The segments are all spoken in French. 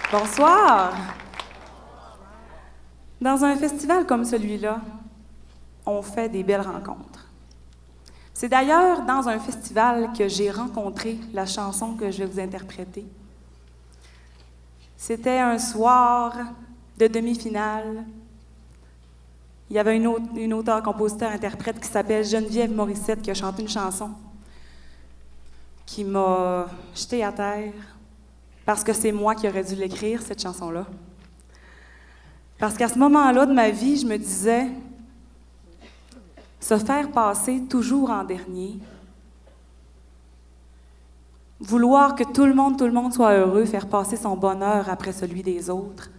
Bonsoir! Dans un festival comme celui-là, on fait des belles rencontres. C'est d'ailleurs dans un festival que j'ai rencontré la chanson que je vais vous interpréter. C'était un soir de demi-finale. Il y avait une auteure, compositeur, interprète qui s'appelle Geneviève Morissette qui a chanté une chanson qui m'a jetée à terre parce que c'est moi qui aurais dû l'écrire, cette chanson-là. Parce qu'à ce moment-là de ma vie, je me disais, se faire passer toujours en dernier, vouloir que tout le monde soit heureux, faire passer son bonheur après celui des autres,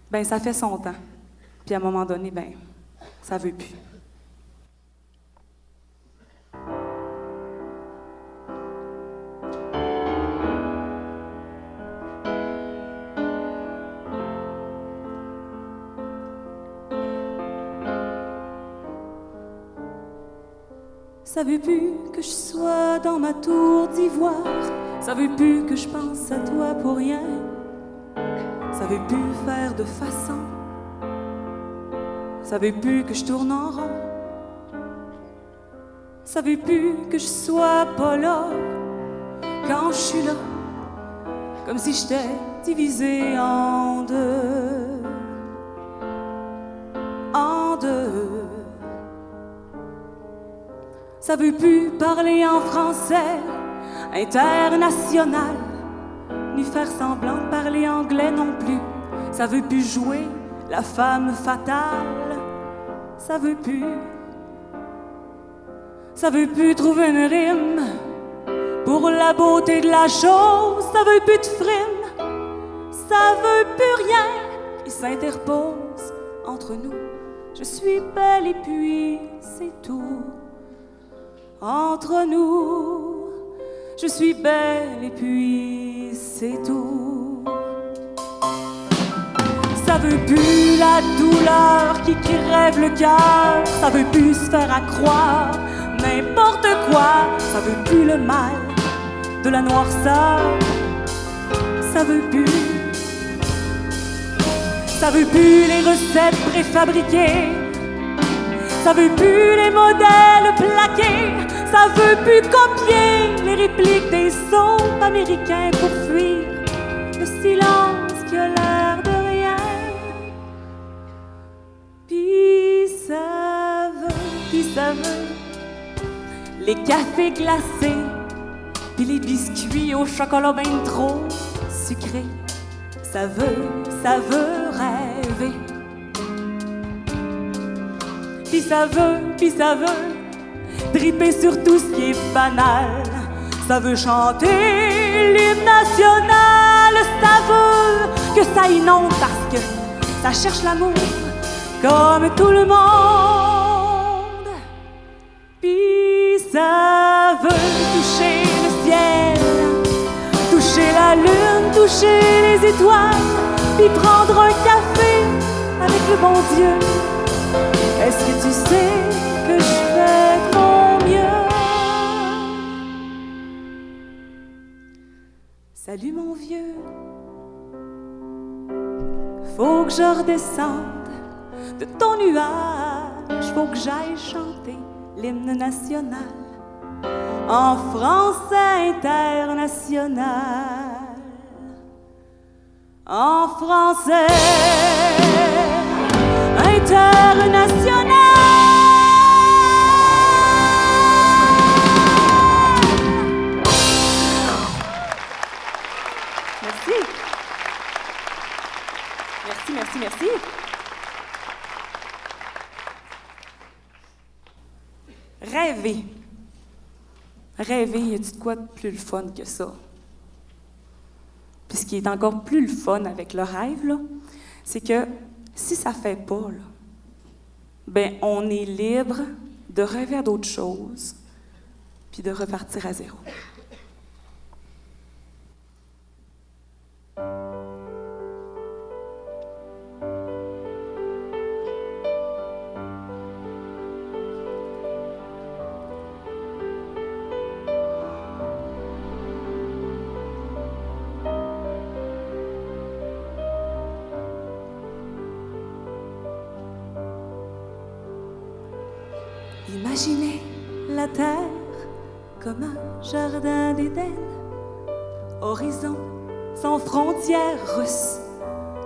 ben ça fait son temps. Puis à un moment donné, ben ça veut plus. Ça veut plus que je sois dans ma tour d'ivoire. Ça veut plus que je pense à toi pour rien. Ça veut plus faire de façon. Ça veut plus que je tourne en rond. Ça veut plus que je sois pas là quand je suis là. Comme si j'étais divisée en deux. En deux. Ça veut plus parler en français international, ni faire semblant de parler anglais non plus. Ça veut plus jouer la femme fatale. Ça veut plus. Ça veut plus trouver une rime pour la beauté de la chose. Ça veut plus de frime. Ça veut plus rien qui s'interpose entre nous. Je suis belle et puis c'est tout. Entre nous, je suis belle et puis c'est tout. Ça veut plus la douleur qui crève le cœur. Ça veut plus se faire accroire n'importe quoi. Ça veut plus le mal de la noirceur. Ça veut plus. Ça veut plus les recettes préfabriquées. Ça veut plus les modèles plaqués. Ça veut plus copier les répliques des soaps américains pour fuir le silence qui a l'air de rien. Puis ça veut les cafés glacés, puis les biscuits au chocolat bien trop sucré. Ça veut rêver. Puis ça veut triper sur tout ce qui est banal. Ça veut chanter l'hymne national. Ça veut que ça inonde parce que ça cherche l'amour comme tout le monde. Puis ça veut toucher le ciel, toucher la lune, toucher les étoiles, puis prendre un café avec le bon Dieu. Est-ce que tu sais que je fais de mon mieux? Salut mon vieux, faut que je redescende de ton nuage, faut que j'aille chanter l'hymne national en français international. En français international. Merci. Rêver, y a-t-il de quoi de plus le fun que ça? Puis ce qui est encore plus le fun avec le rêve, là, c'est que si ça fait pas, là, ben on est libre de rêver à d'autres choses, puis de repartir à zéro. Imaginez la terre comme un jardin d'Éden, horizon sans frontières russes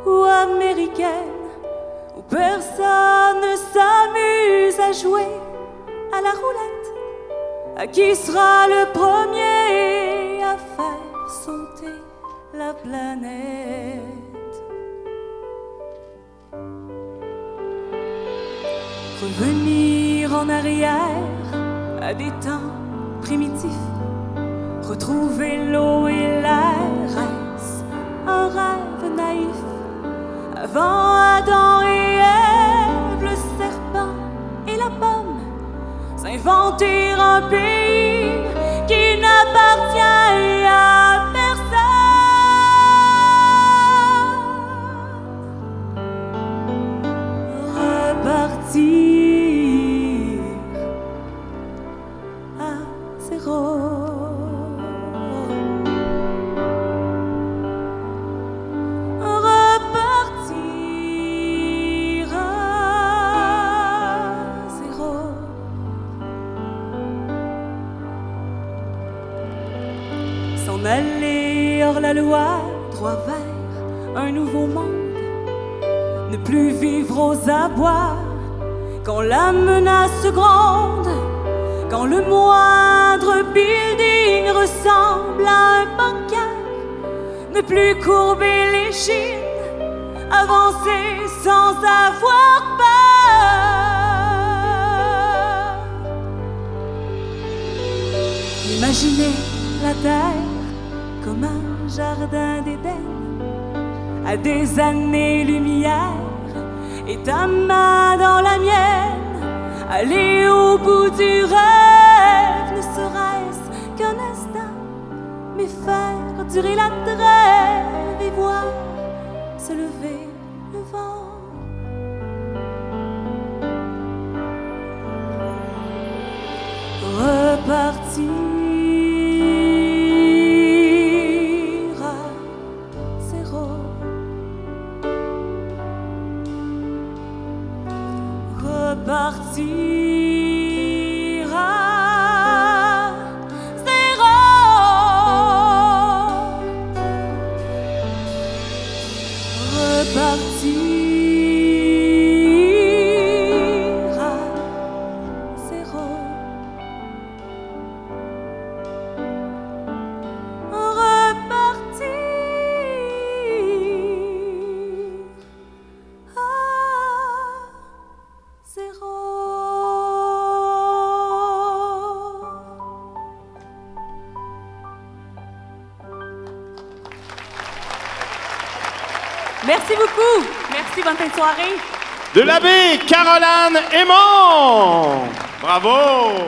ou américaines, où personne ne s'amuse à jouer à la roulette. À qui sera le premier à faire sauter la planète? Revenir en arrière à des temps primitifs, retrouver l'eau et l'air, est-ce un rêve naïf? Avant Adam et Ève, le serpent et la pomme, s'inventer un pays qui n'appartient à personne. Repartir à zéro. S'en aller hors la loi, droit vers un nouveau monde. Ne plus vivre aux abois quand la menace gronde, quand le moindre building ressemble à un bunker. Ne plus courber les chines, avancer sans avoir peur. Imaginez la terre comme un jardin d'Éden, à des années-lumière, et ta main dans la mienne. Aller au bout du rêve, ne serait-ce qu'un instant, mais faire durer la trêve et voir se lever le vent. Repartir repartir à zéro. Repartir à zéro. Merci beaucoup. Merci, bonne fin de soirée. De l'abbé Caroline Aymon. Bravo.